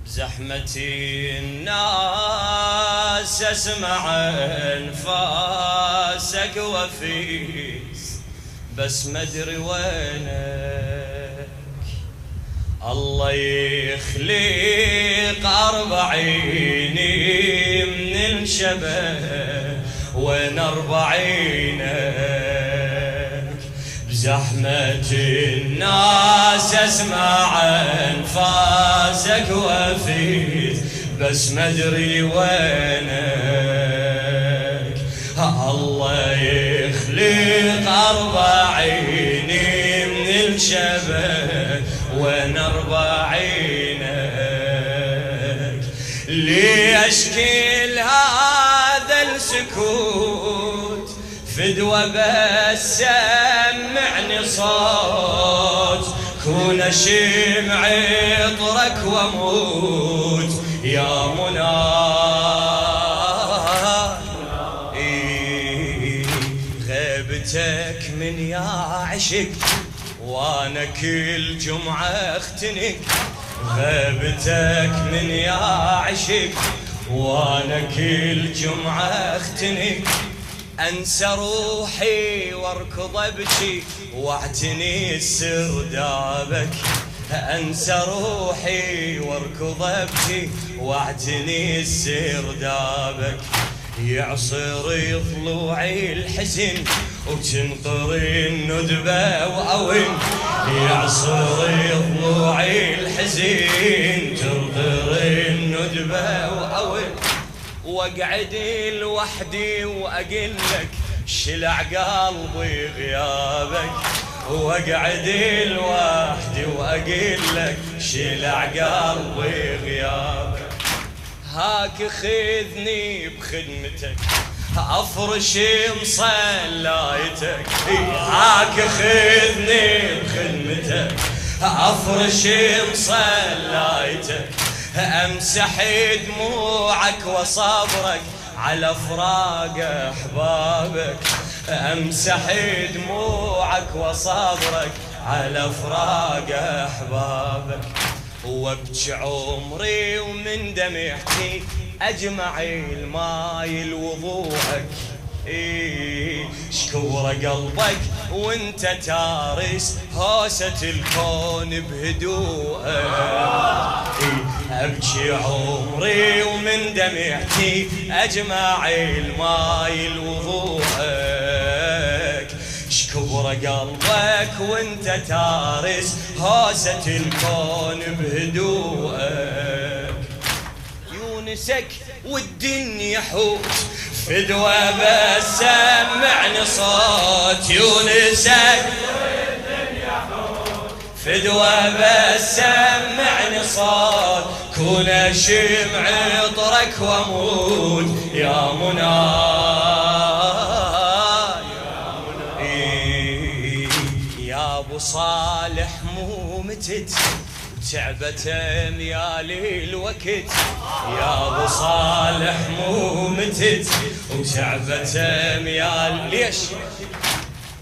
زحمة الناس اسمع انفاسك وفيس بس ما ادري وينك. الله يخليق 40 من الشبه وين 40؟ بزحمة الناس اسمع انفاسك وفيت بس ما ادري وينك. الله يخلق 40 من الشبه وين 40؟ ليش كل هذا السكوت فدوى بس سمعني صوت كون اشم عطرك واموت يا منى. غيبتك من يا عشق وانا كل جمعة اختنق. غيبتك من يا عشق وانا كل جمعة اختنق. انسى روحي واركض ابكي واعتني السردابك. انسى روحي واركض ابكي واعتني السردابك. يعصر ضلوعي الحزن وتنطري الندبة وأون. يعصر ضلوعي الحزن تنطري الندبة وأون. واقعد لوحدي واقلك شلع قلبي غيابك. واقعد لوحدي واقلك شلع قلبي غيابك. هاك خذني بخدمتك افرش مصلايتك. هاك خذني بخدمتك افرش مصلايتك. امسح دموعك وصبرك على فراق احبابك. امسح دموعك وصبرك على فراق احبابك. وابكي عمري ومن دمعتي اجمع الماي لوضوعك. شكور قلبك وانت تارس هوسة الكون بهدوءك. ابكي عمري ومن دمعتي اجمع الماي لوضوعك. شكور قلبك وانت تارس هوسة الكون بهدوءك. يونسك والدنيا حوت فدوى بس سمعني صوت. يونسك والدنيا حوت فدوى بس سمعني صوت كون اشم عطرك واموت يا منى. يا ابو صالح مو متت تعبت اميالي الوقت. يا ابو صالح مو متت وتعبت اميال. ليش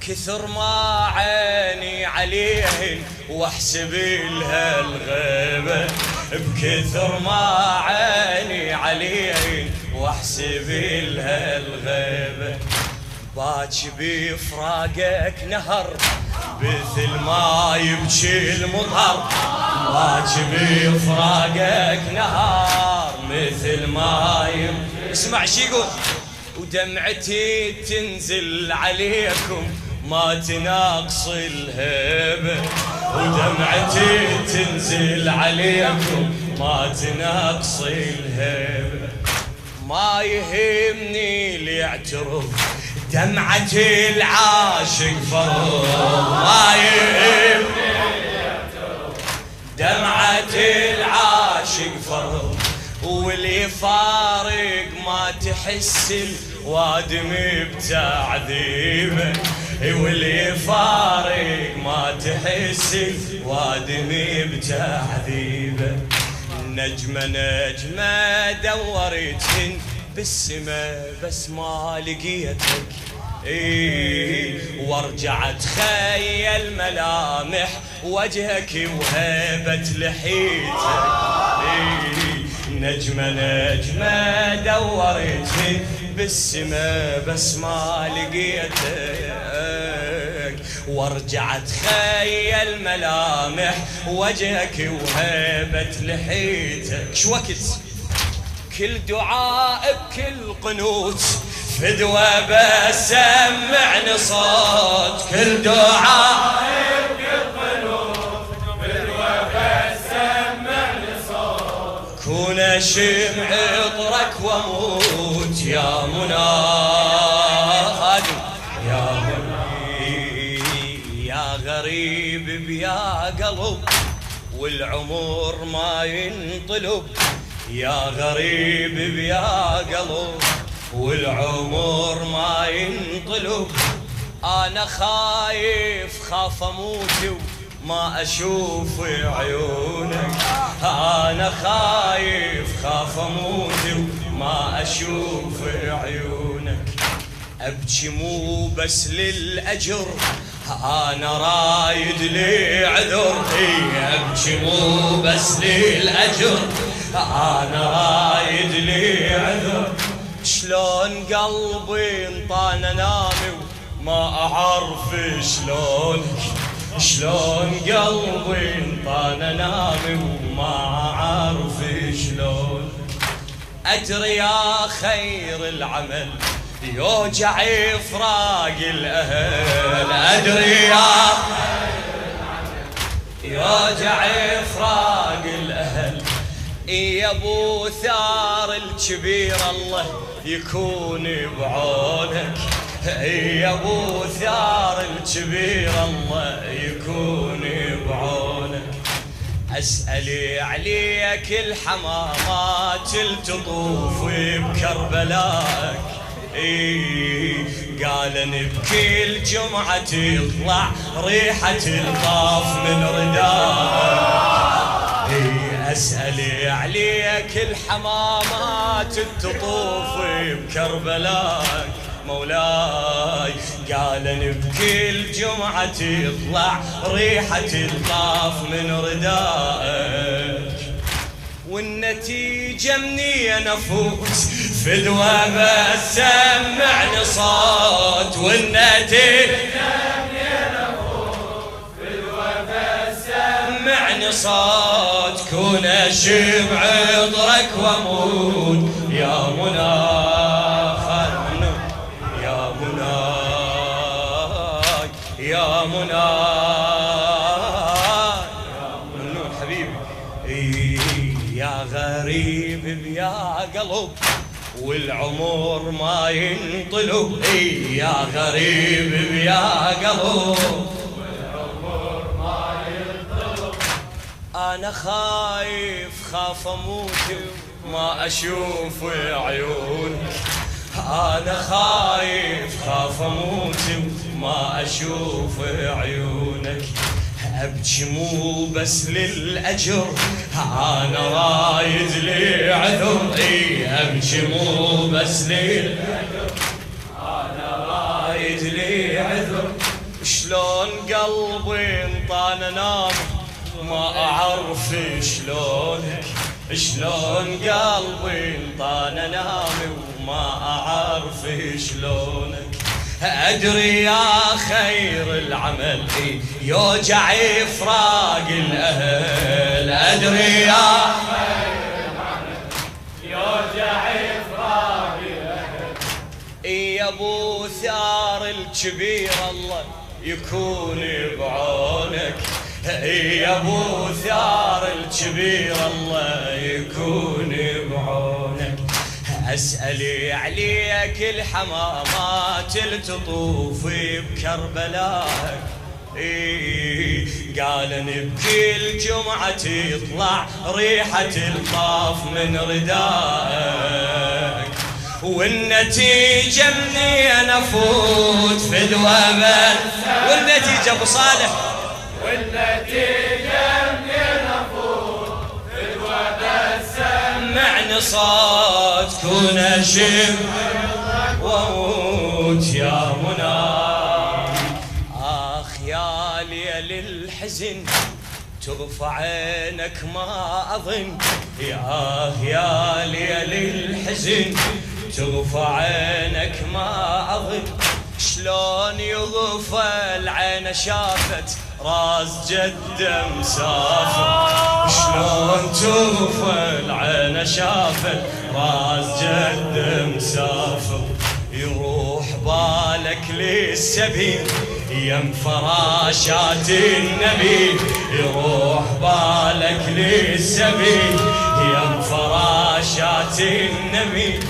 كثر ما عيني عليهن واحسب لها الغيبه. بكثر ما عيني عليهن واحسب لها الغيبه. باكي بفراقك نهر مثل ما يبكي المطر. باكي بفراقك نهار مثل ما يبكي. اسمع شي يقول ودمعتي تنزل عليكم ما تناقص الهيبة. ودمعتي تنزل عليكم ما تناقص الهيبة. ما يهمني اللي يعترف دمعة العاشق فرض. ما يهمني دمعة العاشق فرض. واللي فارق ما تحس الوادم بتعذيبه. واللي فارق ما تحس الوادم بتعذيبه. نجمة نجمة دورتهن بالسما بس ما لقيتك. وارجع اتخيل ملامح وجهك وهيبة لحيتك. نجمة نجمة دورتني بالسما بس ما لقيتك، وارجع اتخيل ملامح وجهك وهيبة لحيتك. شوكت كل دعاء بكل قنوت فدوى بس سمعني صوت، كل دعاء بكل قنوت فدوى بس سمعني صوت، كون شمع عطرك واموت يا مناد يا مني يا غريب بيا قلب والعمر ما ينطلب، يا غريب بيا قلب والعمر ما ينطلب، أنا خايف خاف أموت وما أشوف عيونك، أنا خايف خاف أموت وما أشوف عيونك، أبكي مو بس للأجر أنا رايد لي عذر، أبكي مو بس للأجر أنا رايد لي عذر، شلون قلبي انطانا نامي وما أعرف شلونك، شلون قلبي انطانا نامي وما أعرف شلونك، أدري يا خير العمل يوجع فراق الأهل، أدري يا خير العمل يوجع فراق الأهل، يا ابو ثار الكبير الله يكون بعونك، يا ابو ثار الكبير الله يكون بعونك، اسألي عليك الحمامات تطوف بكربلاك، قال بكل جمعة تطلع ريحة الطاف من رداك، أسألي عليك الحمامات تطوف بكربلاك مولاي، قال بكل جمعة تطلع ريحة الطاف من رداك، والنتيجة مني أنا فوت فدوى بس سمعني صوت، والنتيجة مني أنا فوت فدوى بس سمعني صوت، كون شمع عطرك واموت يا مناي يا مناي يا مناي يا منون حبيبي، يا غريب بيا قلب والعمر ما ينطلب، يا غريب بيا قلب والعمر ما ينطلب، أنا خايف خاف أموت وما أشوف عيونك، أنا خايف خاف أموت وما أشوف عيونك، أبكي مو بس للأجر أنا رايد لي عذر، أبكي مو بس للأجر أنا رايد لي عذر، شلون قلبي انطانا نام وما أعرف شلونك، شلون قلبي انطانا نام وما أعرف شلونك، أدري يا خير العمل يوجع فراق الأهل، أدري يا خير العمل يوجع فراق الأهل، يا أبو ثار الكبير الله يكون بعونك، يا أبو ثار الكبير الله يكون بعونك، أسألي عليك الحمامات تطوف بكربلاك، قال بكل جمعة تطلع ريحة الطاف من رداك، والنتيجة مني أنا فوت فدوى بس، والنتيجة أبو صالح والنتيجة مني أنا فوت فدوى بس سمعني صوت، كون شمع واموت يا منى، آخ يا ليل الحزن تغفى عينك ما أظن يا ليل الحزن، تغفى عينك ما أظن شلون يغفى العين شافت راس جده مسافر، شلون تغفى العين شافت راس جده مسافر، يروح بالك للسبيل يم فراشات النبي، يروح بالك للسبيل يم فراشات النبي،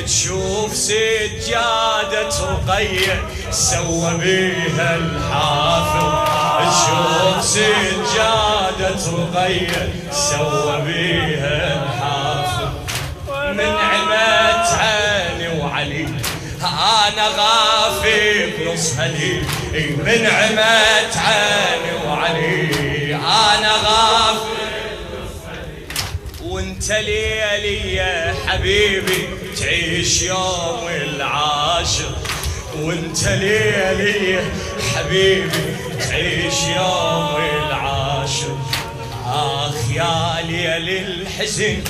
تشوف سجادة رقية سوى بيها الحافظ، تشوف سجادة رقية سوى بيها الحافظ، من عمت عيني وعلي أنا غافي بنص هلي، من عمت عيني وعلي أنا غافي بنص هلي، وانت ليلي يا حبيبي تعيش يوم العاشر، وانت ليلي يا حبيبي تعيش يوم العاشر، آخ يا ليل الحزن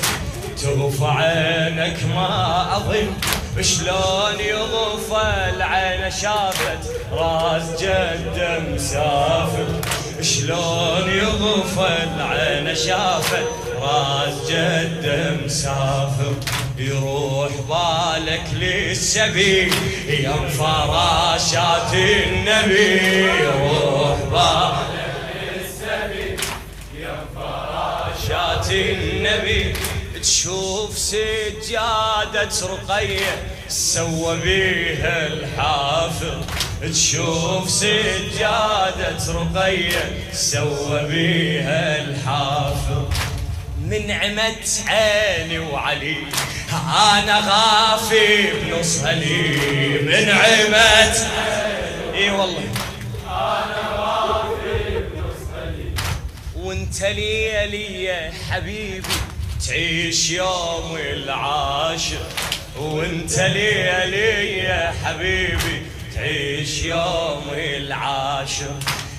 تغفى عينك ما أظن شلون يغفى العين شافت راس جده مسافر، شلون يغفى العين شافت راس جده مسافر، يروح بالك للسبيل يم فراشات النبي، يروح بالك للسبيل يم فراشات النبي، تشوف سجادة رقية سوى بيها الحافظ، تشوف سجادة رقية سوى بيها الحافظ، من عمت عيني وعلي أنا غافي بنص هلي، من عمت عيني اي والله أنا غافي بنص هلي، وانت ليلي يا حبيبي تعيش يوم العاشر، وانت ليلي يا حبيبي تعيش يوم العاشر،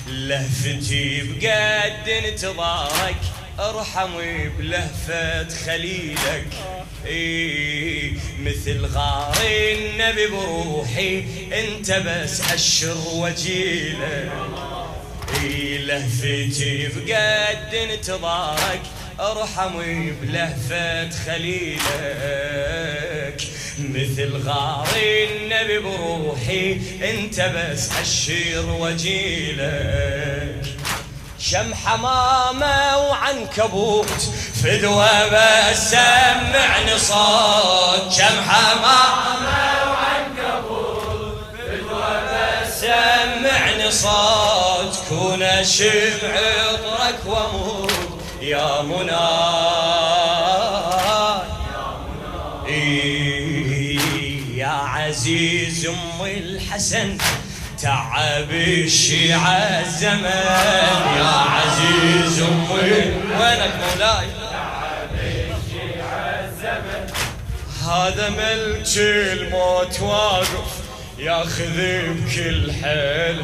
لهفتي بقد انتظارك ارحمي بلهفة خليلك، مثل غار النبي بروحي انت بس اشر وجيلك، لهفتي بقد انتظارك ارحمي بلهفة خليلك، مثل غار النبي بروحي انت بس اشير وجيلك، شم حمامة وعنكبوت فدوى بس سمعني صوت، شم حمامة وعنكبوت فدوى بس سمعني صوت، كون اشبع عطرك واموت يا منى يا عزيز ام الحسن تعب الشيعة الزمن، يا عزيز ام وينك مولاي تعب الشيعة الزمن، هذا ملك الموت واقف ياخذ بكل حيل،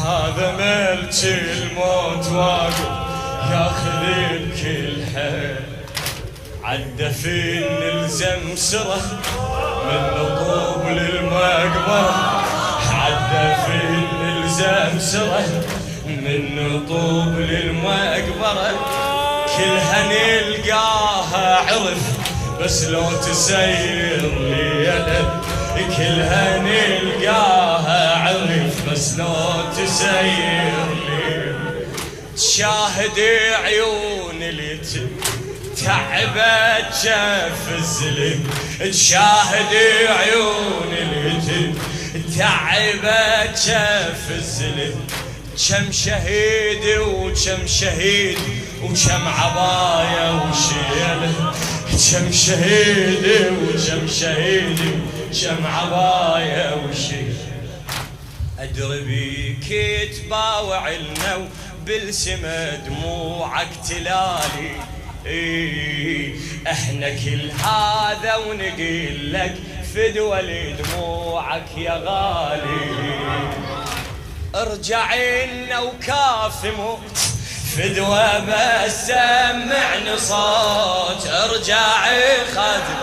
هذا ملك الموت واقف ياخذ بكل حيل، عالدفن نلزم سره من نطوب للمقبره، عالدفن نلزم سره من نطوب للمقبره، كلها نلقاها عرف بس لو تسير ليله، كلها نلقاها عرف بس لو تسير ليله، تشاهد عيون اليتيم تعبت شاف الزلم، تشاهد عيون اليتيم تعبت شاف الزلم، كم شهيد وكم شهيد وكم عباية وشيله، كم شهيد وكم شهيد وكم عباية وشيله، أدري بيك تباوع لنا بالسما دموعك تلالي، احنا كل هذا ونقول لك فدوى لدموعك يا غالي، ارجع لنا وكاف موت فدوة بس سمعني صوت ارجع خادم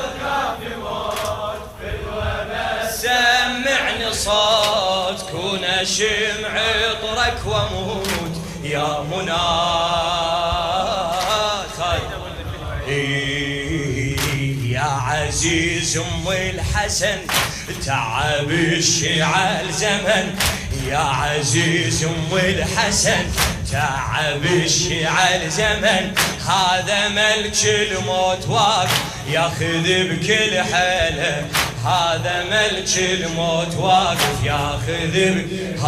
سمعني صوت كون اشمع طرك واموت يا منى يا عزيز ام الحسن تعب الشعال زمن يا عزيز ام الحسن تعب الشعال زمن هذا ملك الموت واقف ياخذ بكل حاله هذا ملك الموت واقف ياخذ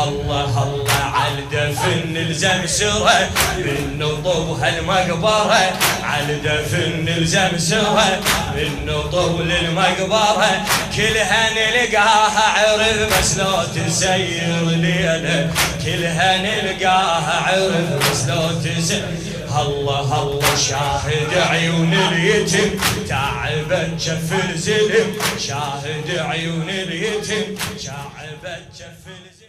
الله الله على دفن نلزم سره بالنطب هالمقبره على دفن نلزم سره بالنطب للمقبره كلها نلقاها عرف بس لو تسير ليله كلها نلقاها عرف بس لو تسير الله الله شاهد عيون اليتم تعبت جف الزلم شاهد عيون اليتم تعبت جف الزلم